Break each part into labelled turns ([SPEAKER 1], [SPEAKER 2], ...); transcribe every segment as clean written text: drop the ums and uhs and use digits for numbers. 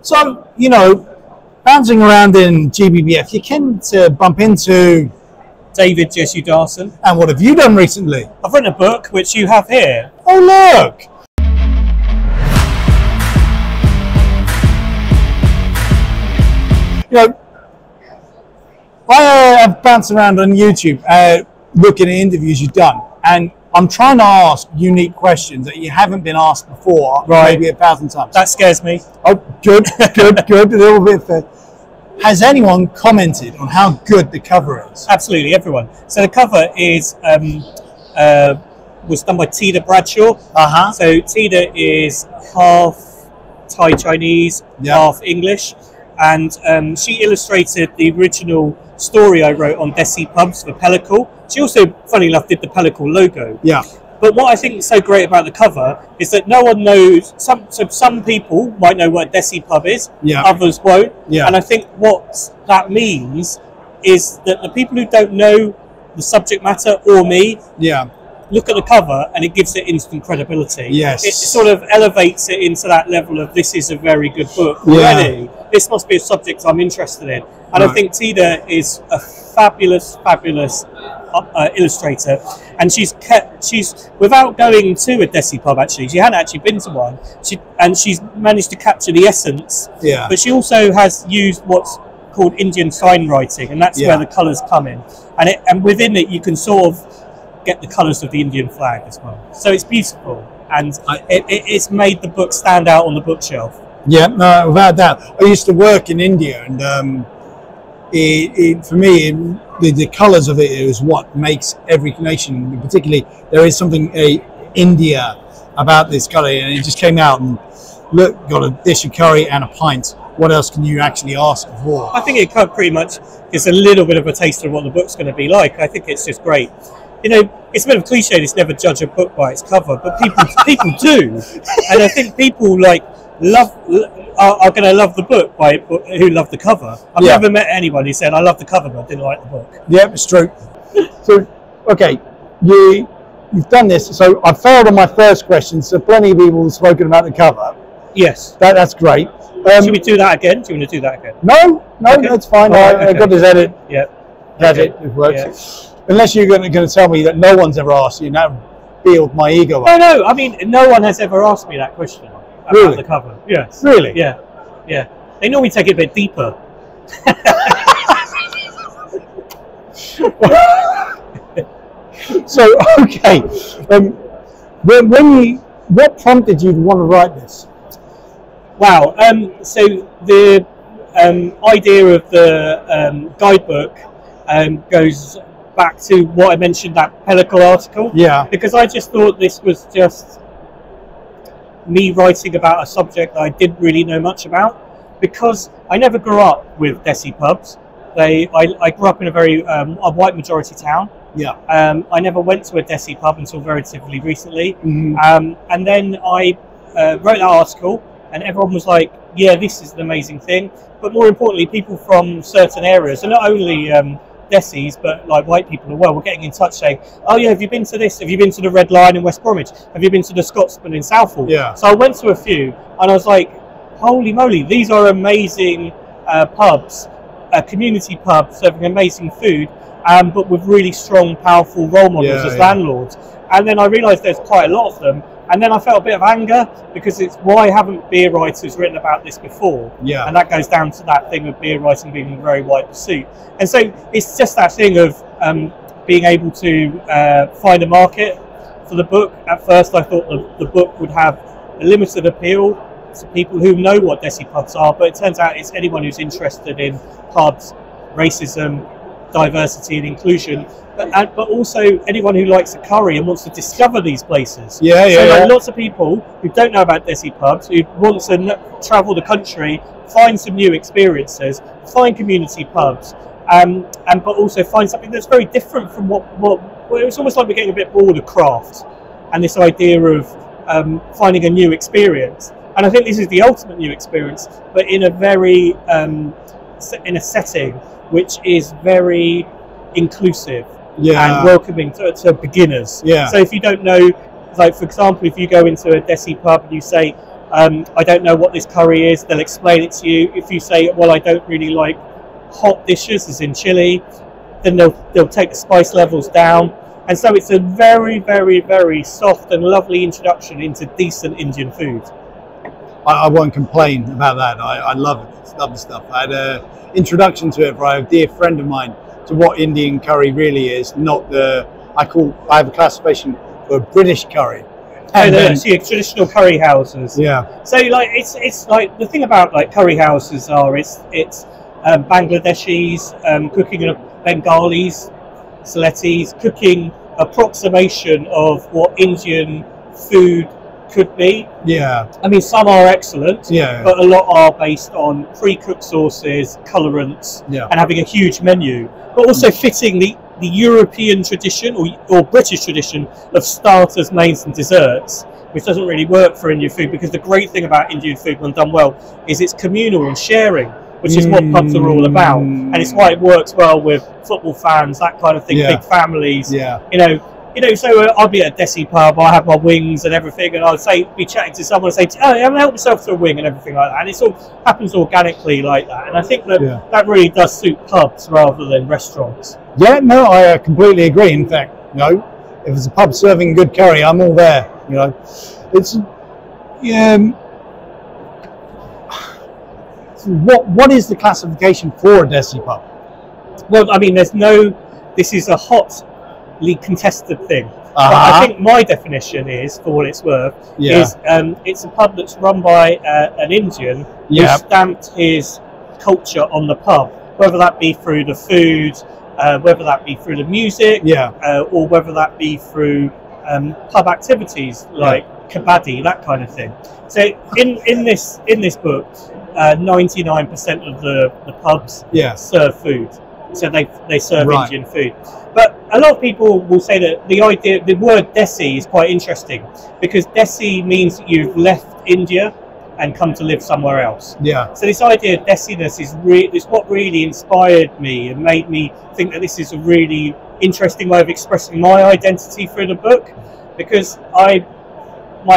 [SPEAKER 1] So, you know, bouncing around in GBBF, you can bump into
[SPEAKER 2] David Jesudason.
[SPEAKER 1] And what have you done recently?
[SPEAKER 2] I've written a book, which you have here.
[SPEAKER 1] Oh, look! You know, I have bounced around on YouTube looking at interviews you've done, and I'm trying to ask unique questions that you haven't been asked before,
[SPEAKER 2] right.
[SPEAKER 1] Maybe 1,000 times.
[SPEAKER 2] That scares me.
[SPEAKER 1] Oh, good, good. A little bit fair. Has anyone commented on how good the cover is?
[SPEAKER 2] Absolutely, everyone. So the cover is was done by Tida Bradshaw. So Tida is half Thai Chinese, half English, and she illustrated the original story I wrote on Desi Pubs for Pellicle. She also, funny enough, did the Pellicle logo.
[SPEAKER 1] Yeah.
[SPEAKER 2] But what I think is so great about the cover is that no one knows. Some people might know what a Desi Pub is.
[SPEAKER 1] Yeah.
[SPEAKER 2] Others won't.
[SPEAKER 1] Yeah.
[SPEAKER 2] And I think what that means is that the people who don't know the subject matter or me, look at the cover and it gives it instant credibility.
[SPEAKER 1] Yes.
[SPEAKER 2] It sort of elevates it into that level of this is a very good book already. This must be a subject I'm interested in. And I think Tida is a fabulous illustrator, and she's without going to a Desi Pub, actually she hadn't actually been to one, she's managed to capture the essence, but she also has used what's called Indian sign writing, and that's where the colours come in, and within it you can sort of get the colours of the Indian flag as well, so it's beautiful, and it's made the book stand out on the bookshelf. Yeah,
[SPEAKER 1] no, without doubt. I used to work in India, and for me, the colours of it is what makes every nation. Particularly, there is something India about this colour, and it just came out and look, got a dish of curry and a pint. What else can you actually ask for?
[SPEAKER 2] I think it pretty much gives a little bit of a taste of what the book's going to be like. I think it's just great. You know, it's a bit of a cliche to never judge a book by its cover, but people do, and I think people are going to love the book who love the cover. I've never met anyone who said I love the cover but didn't like the book.
[SPEAKER 1] Yeah, it's true. So, okay, you've done this. So I failed on my first question. So plenty of people have spoken about the cover.
[SPEAKER 2] Yes,
[SPEAKER 1] that's great.
[SPEAKER 2] Should we do that again? Do you want to do that again?
[SPEAKER 1] No, okay. That's fine. I got this edit.
[SPEAKER 2] Yeah,
[SPEAKER 1] gadget. It works. Yeah. Unless you're going to tell me that no one's ever asked you, that would build my ego up.
[SPEAKER 2] No. I mean, no one has ever asked me that question about the cover. Yes.
[SPEAKER 1] Really?
[SPEAKER 2] Yeah. Yeah. They normally take it a bit deeper.
[SPEAKER 1] So, okay. What prompted you to want to write this?
[SPEAKER 2] Wow. So the idea of the guidebook goes back to what I mentioned, that Pellicle article.
[SPEAKER 1] Yeah.
[SPEAKER 2] Because I just thought this was just me writing about a subject that I didn't really know much about, because I never grew up with Desi Pubs. I grew up in a very a white majority town.
[SPEAKER 1] Yeah.
[SPEAKER 2] I never went to a Desi Pub until relatively recently.
[SPEAKER 1] Mm-hmm.
[SPEAKER 2] And then I wrote that article, and everyone was like, yeah, this is an amazing thing. But more importantly, people from certain areas, and not only Desis, but like white people as well, were getting in touch saying, oh yeah, have you been to this? Have you been to the Red Lion in West Bromwich? Have you been to the Scotsman in Southall?
[SPEAKER 1] Yeah.
[SPEAKER 2] So I went to a few, and I was like, holy moly, these are amazing pubs, community pubs serving amazing food, but with really strong, powerful role models as landlords. And then I realised there's quite a lot of them. And then I felt a bit of anger, because it's why haven't beer writers written about this before?
[SPEAKER 1] Yeah.
[SPEAKER 2] And that goes down to that thing of beer writing being a very white pursuit. And so it's just that thing of being able to find a market for the book. At first I thought the book would have a limited appeal to people who know what Desi Pubs are, but it turns out it's anyone who's interested in pubs, racism, diversity and inclusion, but also anyone who likes a curry and wants to discover these places. So lots of people who don't know about Desi Pubs, who want to travel the country, find some new experiences, find community pubs, but also find something that's very different from what it's almost like we're getting a bit bored of craft and this idea of finding a new experience. And I think this is the ultimate new experience, but in a very in a setting which is very inclusive and welcoming to beginners. So if you don't know, like for example, if you go into a Desi Pub and you say, I don't know what this curry is. They'll explain it to you. If you say, well, I don't really like hot dishes, as in chili, then they'll take the spice levels down. And so it's a very, very, very soft and lovely introduction into decent Indian food.
[SPEAKER 1] I won't complain about that. I love it. It's lovely stuff. I had an introduction to it by a dear friend of mine to what Indian curry really is, not the, I have a classification for a British curry.
[SPEAKER 2] And so your traditional curry houses.
[SPEAKER 1] Yeah.
[SPEAKER 2] So like it's like the thing about like curry houses are it's Bangladeshis cooking Bengalis, Saletis cooking approximation of what Indian food could be.
[SPEAKER 1] Yeah.
[SPEAKER 2] I mean, some are excellent.
[SPEAKER 1] Yeah.
[SPEAKER 2] But a lot are based on pre-cooked sauces, colorants,
[SPEAKER 1] yeah,
[SPEAKER 2] and having a huge menu, but also fitting the European tradition or British tradition of starters, mains, and desserts, which doesn't really work for Indian food, because the great thing about Indian food, when done well, is it's communal and sharing, which is what pubs are all about, and it's why it works well with football fans, that kind of thing,
[SPEAKER 1] yeah,
[SPEAKER 2] big families.
[SPEAKER 1] Yeah.
[SPEAKER 2] You know, so I'll be at a Desi Pub, I have my wings and everything, and I'll be chatting to someone and say, oh, help yourself to a wing and everything like that, and it all happens organically like that, and I think that that really does suit pubs rather than restaurants.
[SPEAKER 1] Yeah, no, I completely agree. In fact, you know, if it's a pub serving good curry, I'm all there. You know, it's what is the classification for a Desi Pub?
[SPEAKER 2] Well, I mean, this is a hotly contested thing. But I think my definition is, for what it's worth, is it's a pub that's run by an Indian who stamped his culture on the pub, whether that be through the food, whether that be through the music, or whether that be through pub activities like kabaddi, that kind of thing. So in this book, 99% of the pubs serve food. So they serve Indian food. But a lot of people will say that the word Desi is quite interesting, because Desi means that you've left India and come to live somewhere else. Yeah. So this idea of Desiness is what really inspired me and made me think that this is a really interesting way of expressing my identity through the book, because my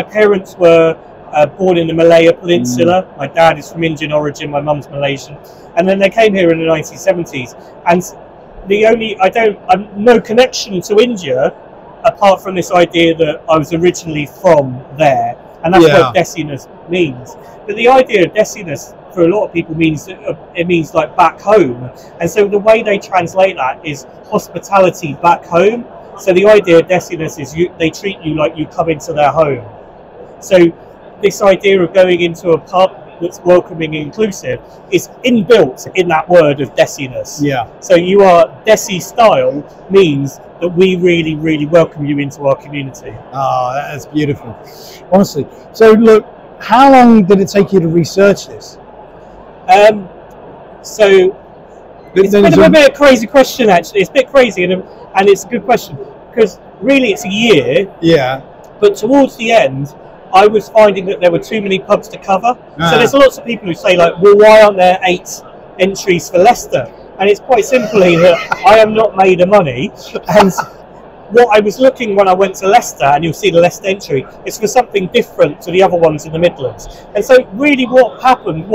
[SPEAKER 2] parents were born in the Malaya Peninsula. My dad is from Indian origin, my mum's Malaysian, and then they came here in the 1970s. And I've no connection to India apart from this idea that I was originally from there, and that's what Desiness means. But the idea of Desiness for a lot of people means it means like back home, and so the way they translate that is hospitality back home. So the idea of Desiness is they treat you like you come into their home. So this idea of going into a pub that's welcoming and inclusive is inbuilt in that word of Desiness. Yeah. So you are Desi style means that we really, really welcome you into our community. Oh,
[SPEAKER 1] that's beautiful. Honestly. So look, how long did it take you to research this?
[SPEAKER 2] So it's a bit of a crazy question, actually. It's a bit crazy, and it's a good question, because really it's a year. Yeah. But towards the end, I was finding that there were too many pubs to cover. So there's lots of people who say, like, well, why aren't there 8 entries for Leicester? And it's quite simply that I am not made of money. And what I was looking when I went to Leicester, and you'll see the Leicester entry, is for something different to the other ones in the Midlands. And so really what happened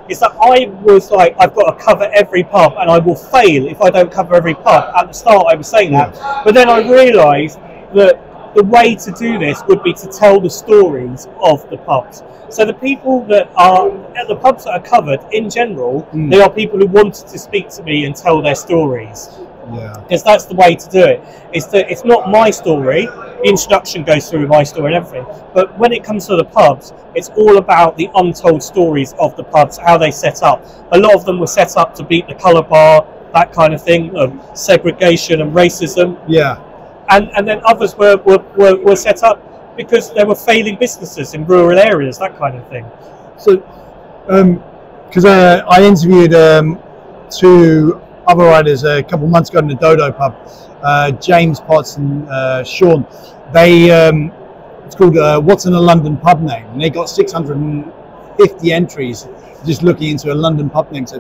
[SPEAKER 2] is that I was like, I've got to cover every pub, and I will fail if I don't cover every pub. At the start I was saying that. But then I realised that the way to do this would be to tell the stories of the pubs. So the people that are at the pubs that are covered, in general, they are people who wanted to speak to me and tell their stories. Yeah. Because that's the way to do it. It's not my story. The introduction goes through my story and everything. But when it comes to the pubs, it's all about the untold stories of the pubs, how they set up. A lot of them were set up to beat the colour bar, that kind of thing, of segregation and racism. Yeah. And then others were set up because there were failing businesses in rural areas, that kind of thing. So, because I interviewed 2 other writers a couple of months ago in the Dodo Pub, James Potts and Sean. They it's called What's in a London Pub Name, and they got 650 entries just looking into a London pub name. So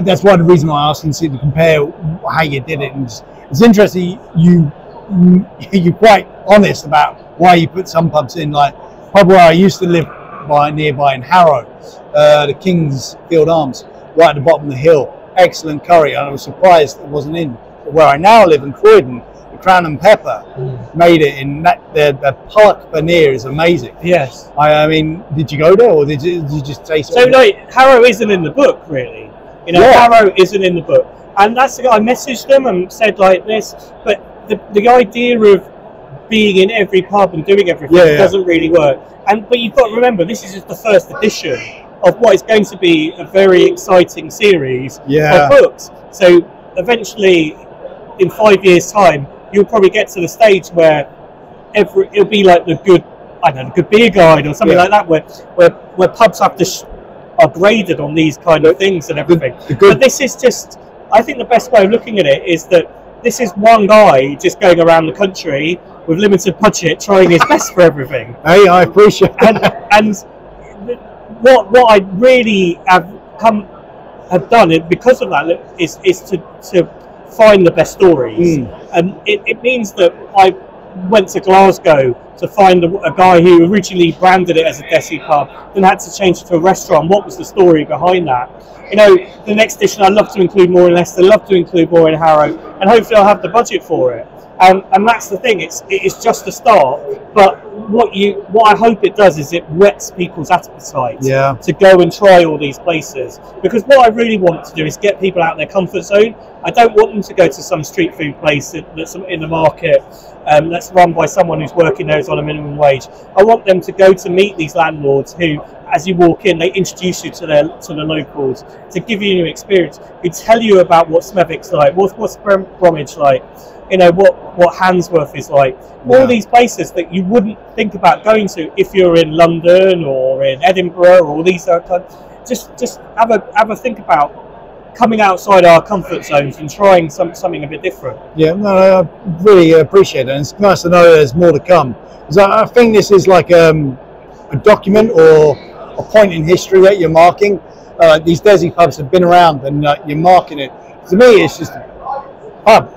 [SPEAKER 2] that's one of the reasons why I asked you to compare how you did it. And it's interesting, you're quite honest about why you put some pubs in, like
[SPEAKER 1] pub where I used to live nearby in Harrow, the King's Field Arms, right at the bottom of the hill. Excellent curry. I was surprised it wasn't in. But where I now live in Croydon, the Crown and Pepper made it in that. The Park Paneer is amazing.
[SPEAKER 2] Yes.
[SPEAKER 1] I mean, did you go there or did you just taste it?
[SPEAKER 2] So like Harrow isn't in the book really. You know,
[SPEAKER 1] Yeah.
[SPEAKER 2] Harrow isn't in the book. And that's the guy I messaged them and said like this, but the idea of being in every pub and doing everything doesn't really work. But you've got to remember, this is just the first edition of what is going to be a very exciting series of books. So eventually, in 5 years' time, you'll probably get to the stage where it'll be like the good beer guide or something like that, where pubs have to are graded on these kind of things and everything. But this is just, I think the best way of looking at it is that this is one guy just going around the country with limited budget, trying his best for everything.
[SPEAKER 1] Hey, I appreciate
[SPEAKER 2] that. And what I really have done because of that is to find the best stories. And it means that I went to Glasgow to find a guy who originally branded it as a Desi Pub, then had to change it to a restaurant. What was the story behind that? You know, the next edition I'd love to include more in Leicester, love to include more in Harrow, and hopefully I'll have the budget for it. And that's the thing, it's just the start, but what I hope it does is it whets people's appetite to go and try all these places. Because what I really want to do is get people out of their comfort zone. I don't want them to go to some street food place that's in the market that's run by someone who's working there on a minimum wage. I want them to go to meet these landlords who, as you walk in, they introduce you to the locals, to give you a new experience, who tell you about what Smethwick's like, what's Bromwich like, you know, what Handsworth is like. All these places that you wouldn't think about going to if you're in London or in Edinburgh or all these other kinds. Just have a think about coming outside our comfort zones and trying something a bit different. Yeah, no, I really appreciate it. And it's nice to know there's more to come. Because I think this is like a document or a point in history that you're marking. These Desi pubs have been around and you're marking it. To me, it's just a pub.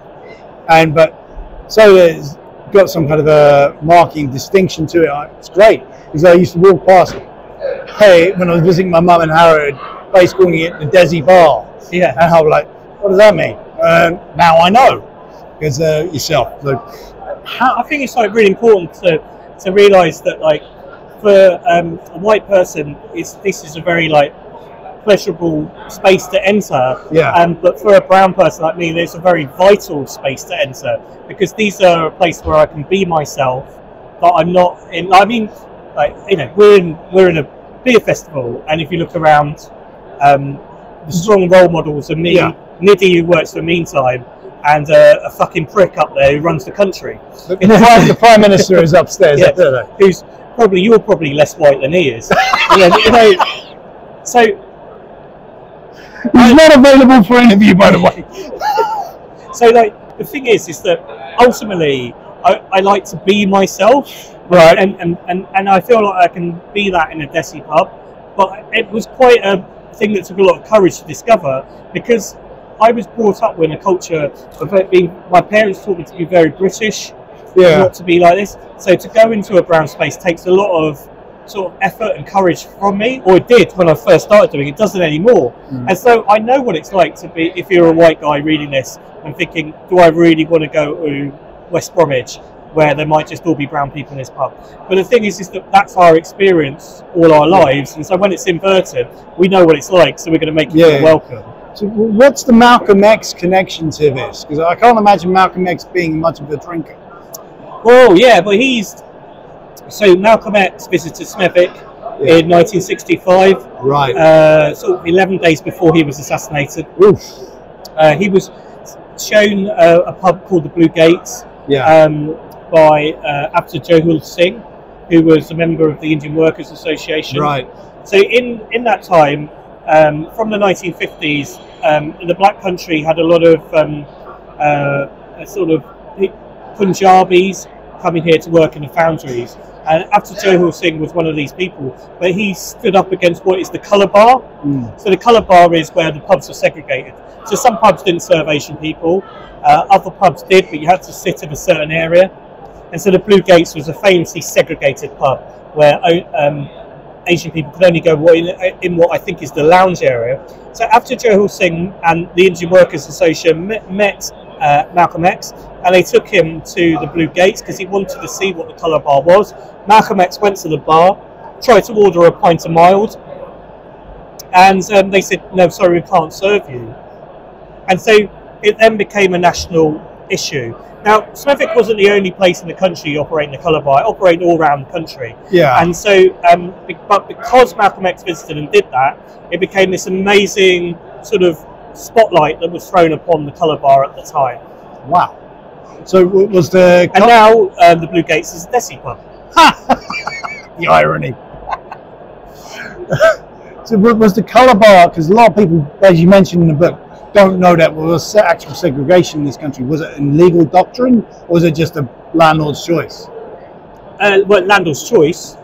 [SPEAKER 2] So it's got some kind of a marking distinction to it. It's great. Because I used to walk past when I was visiting my mum in Harrow, place calling it the Desi Bar. Yeah. And I was like, what does that mean? Now I know. Because yourself. So, I think it's like really important to realise that like for a white person, this is a very like pleasurable space to enter. Yeah. But for a brown person like me, it's a very vital space to enter because these are a place where I can be myself. But I'm not in. I mean, like you know, we're in a beer festival, and if you look around, the strong role models are me, Niddy who works for Meantime, and a fucking prick up there who runs the country. The Prime Minister is upstairs. Who's you're probably less white than he is. You know, so he's not available for interview, by the way. So like the thing is that ultimately I like to be myself, right? And I feel like I can be that in a Desi Pub, but it was quite a thing that took a lot of courage to discover because I was brought up in a culture of being. My parents taught me to be very British, not to be like this. So to go into a brown space takes a lot of sort of effort and courage from me, or it did when I first started doing it. It doesn't anymore. And so I know what it's like to be if you're a white guy reading this and thinking, do I really want to go to West Bromwich where there might just all be brown people in this pub? But the thing is that that's our experience all our lives, and so when it's inverted, we know what it's like, so we're going to make you feel welcome. So what's the Malcolm X connection to this? Because I can't imagine Malcolm X being much of a drinker. Well, yeah, but so Malcolm X visited Smethwick in 1965, right? Sort of 11 days before he was assassinated. He was shown a pub called the Blue Gates, by Dr. Johul Singh, who was a member of the Indian Workers Association. Right. So in that time, from the 1950s, the Black Country had a lot of sort of Punjabis coming here to work in the foundries. And Dr. Johul Singh was one of these people, but he stood up against what is the colour bar. So the colour bar is where the pubs were segregated. So some pubs didn't serve Asian people, other pubs did, but you had to sit in a certain area. And so the Blue Gates was a famously segregated pub where Asian people could only go in what I think is the lounge area. So after Johal Singh and the Indian Workers Association met Malcolm X, and they took him to the Blue Gates because he wanted to see what the colour bar was. Malcolm X went to the bar, tried to order a pint of mild, and they said, no, sorry, we can't serve you. And so it then became a national issue. Now, Smethwick wasn't the only place in the country operating the colour bar. It operated all around the country.
[SPEAKER 1] Yeah.
[SPEAKER 2] And so, but because Malcolm X visited and did that, it became this amazing sort of spotlight that was thrown upon the colour bar at the time.
[SPEAKER 1] Wow. So was the...
[SPEAKER 2] And now the Blue Gates is a Desi Pub.
[SPEAKER 1] The irony. So was the colour bar, because a lot of people, as you mentioned in the book, don't know that was actual segregation in this country. Was it an legal doctrine, or was it just a landlord's choice?
[SPEAKER 2] Well, landlord's choice.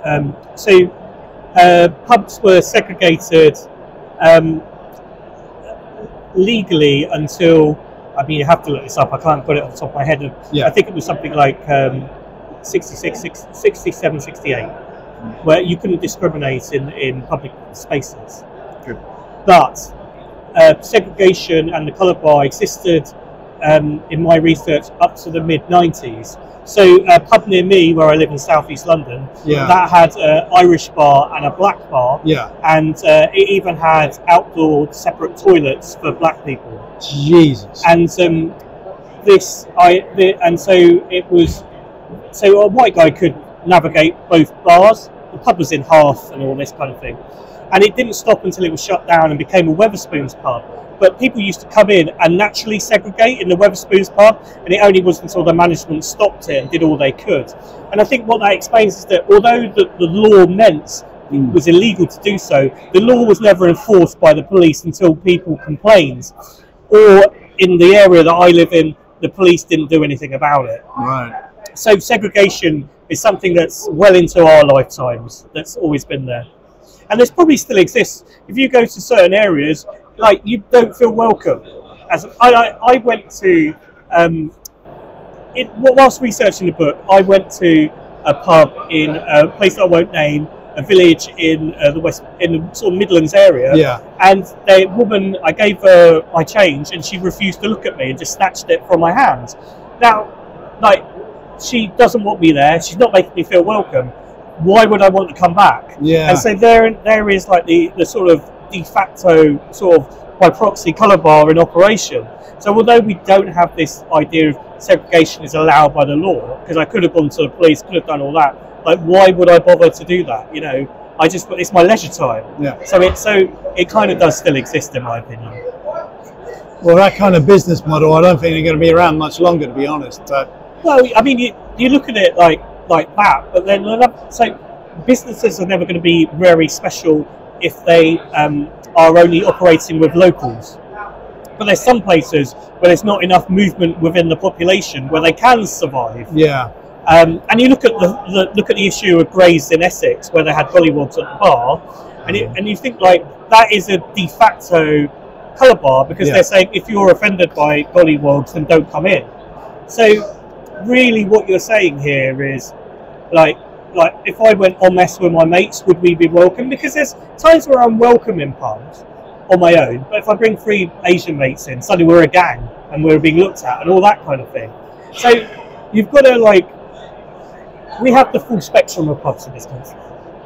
[SPEAKER 2] Pubs were segregated legally until, I mean, you have to look this up, I can't put it off the top of my head.
[SPEAKER 1] Yeah.
[SPEAKER 2] I think it was something like 67, 68, where you couldn't discriminate in public spaces.
[SPEAKER 1] Good.
[SPEAKER 2] But segregation and the colour bar existed in my research up to the mid-90s. So a pub near me, where I live in southeast London, that had an Irish bar and a black bar, and it even had outdoor separate toilets for black people.
[SPEAKER 1] Jesus.
[SPEAKER 2] And so it was, so a white guy could navigate both bars. The pub was in half and all this kind of thing. And it didn't stop until it was shut down and became a Wetherspoons pub. But people used to come in and naturally segregate in the Wetherspoons pub, and it only was until the management stopped it and did all they could. And I think what that explains is that although the law meant it was illegal to do so, the law was never enforced by the police until people complained. Or in the area that I live in, the police didn't do anything about it.
[SPEAKER 1] Right.
[SPEAKER 2] So segregation is something that's well into our lifetimes, that's always been there. And this probably still exists. If you go to certain areas, like, you don't feel welcome. As I went to, whilst researching the book, I went to a pub in a place that I won't name, a village in the sort of Midlands area.
[SPEAKER 1] Yeah.
[SPEAKER 2] And the woman, I gave her my change, and she refused to look at me and just snatched it from my hand. Now, like, she doesn't want me there. She's not making me feel welcome. Why would I want to come back?
[SPEAKER 1] Yeah.
[SPEAKER 2] And so there is like the sort of de facto sort of by proxy colour bar in operation. So although we don't have this idea of segregation is allowed by the law, because I could have gone to the police, could have done all that, like, why would I bother to do that? You know, it's my leisure time.
[SPEAKER 1] Yeah.
[SPEAKER 2] So it kind of does still exist, in my opinion.
[SPEAKER 1] Well, that kind of business model, I don't think they're going to be around much longer, to be honest.
[SPEAKER 2] Well, I mean, you look at it like that, but then so businesses are never going to be very special if they are only operating with locals. But there's some places where there's not enough movement within the population where they can survive.
[SPEAKER 1] Yeah.
[SPEAKER 2] And you look at the issue of Grays in Essex, where they had gollywogs at the bar, and you think, like, that is a de facto colour bar, because they're saying if you're offended by gollywogs, then don't come in. So really, what you're saying here is, like if I went on mess with my mates, would we be welcome? Because there's times where I'm welcome in pubs on my own, but if I bring 3 Asian mates in, suddenly we're a gang and we're being looked at and all that kind of thing. So you've got to, like, we have the full spectrum of pubs in this country.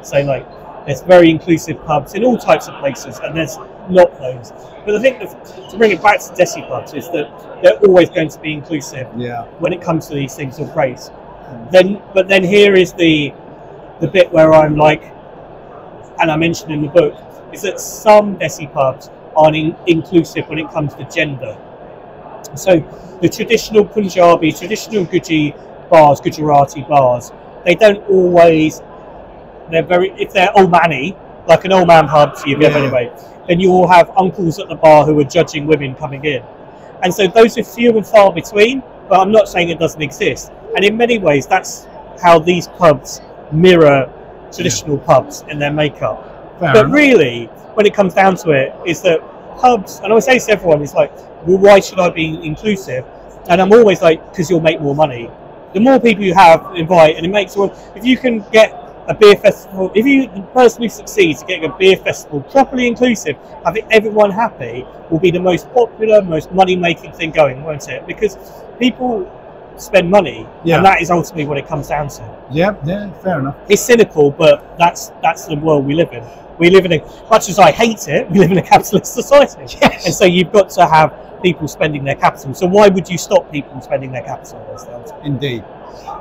[SPEAKER 2] So, like, there's very inclusive pubs in all types of places, and there's not those. But I think to bring it back to Desi Pubs is that they're always going to be inclusive when it comes to these things of race. But then here is the bit where I'm like, and I mentioned in the book, is that some Desi Pubs aren't inclusive when it comes to gender. So the traditional Punjabi, traditional Gujarati bars, they don't always, if they're old manny, like an old man pub for you anyway, then you will have uncles at the bar who are judging women coming in. And so those are few and far between, but I'm not saying it doesn't exist. And in many ways, that's how these pubs mirror traditional pubs in their makeup. But really, when it comes down to it, is that pubs, and I always say to everyone, it's like, well, why should I be inclusive? And I'm always like, because you'll make more money. The more people you have, invite, and it makes, well, if you can get a beer festival, if you, the person who succeeds at getting a beer festival properly inclusive, having everyone happy, will be the most popular, most money-making thing going, won't it? Because people spend money, and that is ultimately what it comes down to.
[SPEAKER 1] Yeah, fair enough.
[SPEAKER 2] It's cynical, but that's the world we live in. We live in much as I hate it, we live in a capitalist society.
[SPEAKER 1] Yes.
[SPEAKER 2] And so you've got to have people spending their capital. So why would you stop people spending their capital?
[SPEAKER 1] Indeed.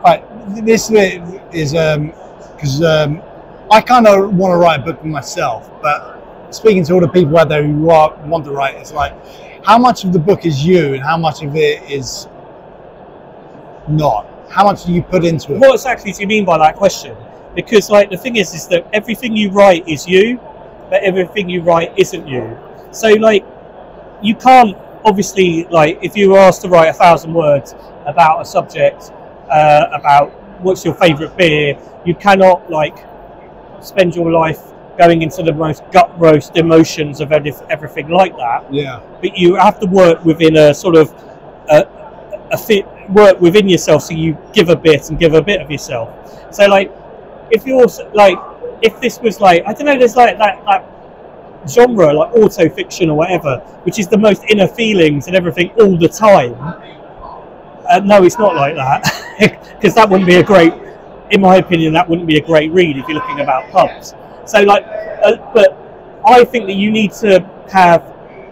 [SPEAKER 1] Right, this is because I kind of want to write a book for myself, but speaking to all the people out there who want to write, it's like, how much of the book is you and how much of it is not? How much do you put into it?
[SPEAKER 2] What exactly do you mean by that question? Because like the thing is that everything you write is you, but everything you write isn't you. So like you can't obviously, like if you were asked to write 1,000 words about a subject, about what's your favourite beer, you cannot like spend your life going into the most gut roast emotions of everything like that.
[SPEAKER 1] Yeah. But
[SPEAKER 2] you have to work within a sort of work within yourself, so you give a bit and give a bit of yourself. So like if you're like, if this was like, I don't know, there's like that genre like auto fiction or whatever, which is the most inner feelings and everything all the time. No, it's not like that, because that wouldn't be a great, in my opinion, that wouldn't be a great read if you're looking about pubs. So like, but I think that you need to have,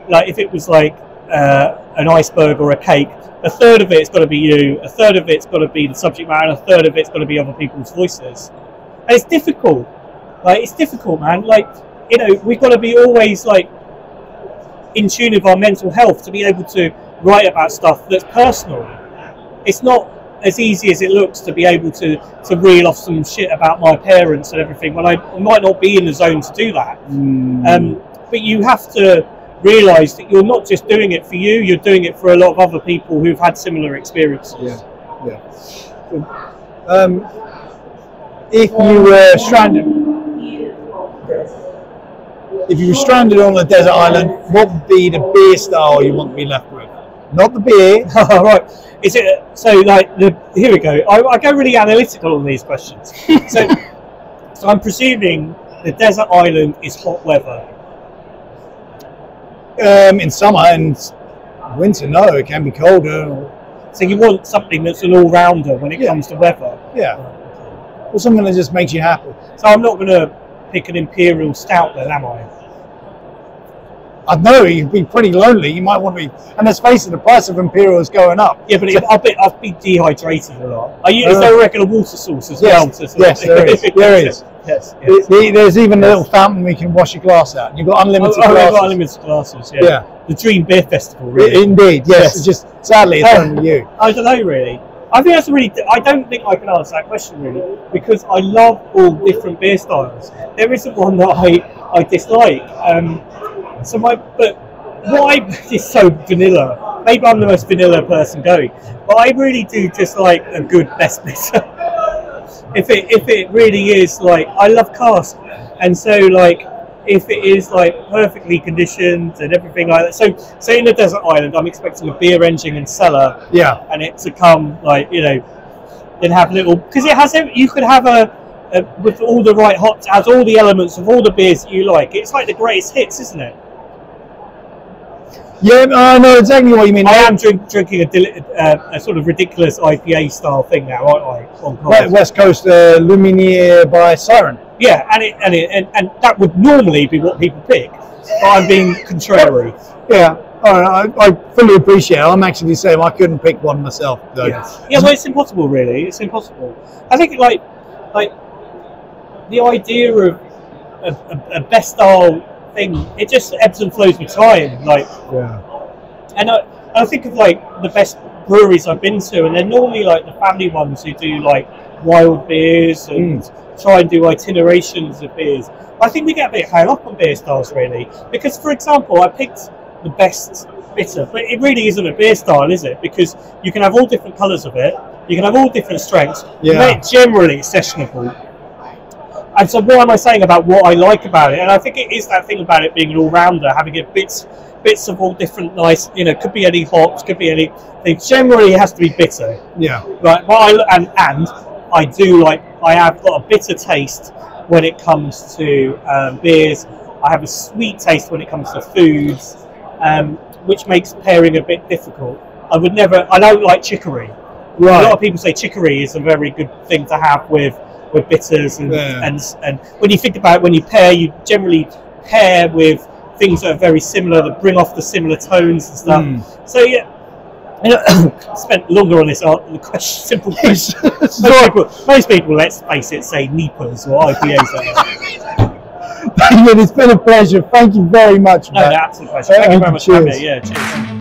[SPEAKER 2] like, if it was like an iceberg or a cake, a third of it's got to be you, a third of it's got to be the subject matter, and a third of it's got to be other people's voices. And it's difficult. Like, it's difficult, man. Like, you know, we've got to be always like in tune with our mental health to be able to write about stuff that's personal. It's not as easy as it looks to be able to reel off some shit about my parents and everything when I might not be in the zone to do that. But you have to realise that you're not just doing it for you, you're doing it for a lot of other people who've had similar experiences.
[SPEAKER 1] If you were stranded, on a desert island, what would be the beer style you want to be left with? Not the beer.
[SPEAKER 2] Right. Is it so? Like here we go. I go really analytical on these questions. So I'm presuming the desert island is hot weather.
[SPEAKER 1] In summer, and winter, no, it can be colder.
[SPEAKER 2] So you want something that's an all-rounder when it comes to weather.
[SPEAKER 1] Yeah. Or something that just makes you happy.
[SPEAKER 2] So I'm not going to pick an imperial stout then, am I?
[SPEAKER 1] I know, you'd be pretty lonely. You might want to be, and let's face it, the price of imperial is going up.
[SPEAKER 2] Yeah, but I'll be dehydrated a lot. Is there a regular water source as well?
[SPEAKER 1] Yes, there is. There is.
[SPEAKER 2] Yes.
[SPEAKER 1] There's even a little fountain we can wash your glass out. You've got unlimited glasses.
[SPEAKER 2] I've got unlimited glasses, yeah. The dream beer festival, really.
[SPEAKER 1] Indeed, yes. It's just, sadly, it's only you.
[SPEAKER 2] I don't know, really. I think that's I don't think I can answer that question, really, because I love all different beer styles. There isn't one that I dislike. But why is so vanilla? Maybe I'm the most vanilla person going, but I really do just like a good best bitter. if it really is, like, I love cask, and so like if it is like perfectly conditioned and everything like that. So in the desert island, I'm expecting a beer engine and cellar. Yeah, and it to come, like, you know, then have little, because it has, you could have a with all the right hops, has all the elements of all the beers that you like. It's like the greatest hits, isn't it?
[SPEAKER 1] Yeah, I know exactly what you mean.
[SPEAKER 2] I am drinking a sort of ridiculous IPA style thing now, aren't I?
[SPEAKER 1] Right, West Coast Lumiere by Siren.
[SPEAKER 2] Yeah, and that would normally be what people pick, but I'm being contrary.
[SPEAKER 1] Yeah, I fully appreciate it. I'm actually the same. I couldn't pick one myself, though.
[SPEAKER 2] Yeah, well, it's impossible, really. It's impossible. I think like the idea of a best style thing, it just ebbs and flows with time. Like, and I think of like the best breweries I've been to, and they're normally like the family ones who do like wild beers and try and do itinerations of beers. I think we get a bit hung up on beer styles, really, because, for example, I picked the best bitter, but it really isn't a beer style, is it? Because you can have all different colours of it, you can have all different strengths. Generally it's sessionable. And so what am I saying about what I like about it? And I think it is that thing about it being an all-rounder, having it bits of all different nice, you know, could be any hops, could be anything. Generally it has to be bitter.
[SPEAKER 1] Yeah.
[SPEAKER 2] Right. And I have got a bitter taste when it comes to beers. I have a sweet taste when it comes to foods, which makes pairing a bit difficult. I don't like chicory.
[SPEAKER 1] Right.
[SPEAKER 2] A lot of people say chicory is a very good thing to have with bitters, and when you think about it, when you pair, you generally pair with things that are very similar, that bring off the similar tones and stuff. So yeah, spent longer on this question, simple question. Most people, let's face it, say NEPAs or IPAs.
[SPEAKER 1] David, it's been a pleasure. Thank you very much.
[SPEAKER 2] No, absolute pleasure. Thank you very much for having me. Yeah, cheers.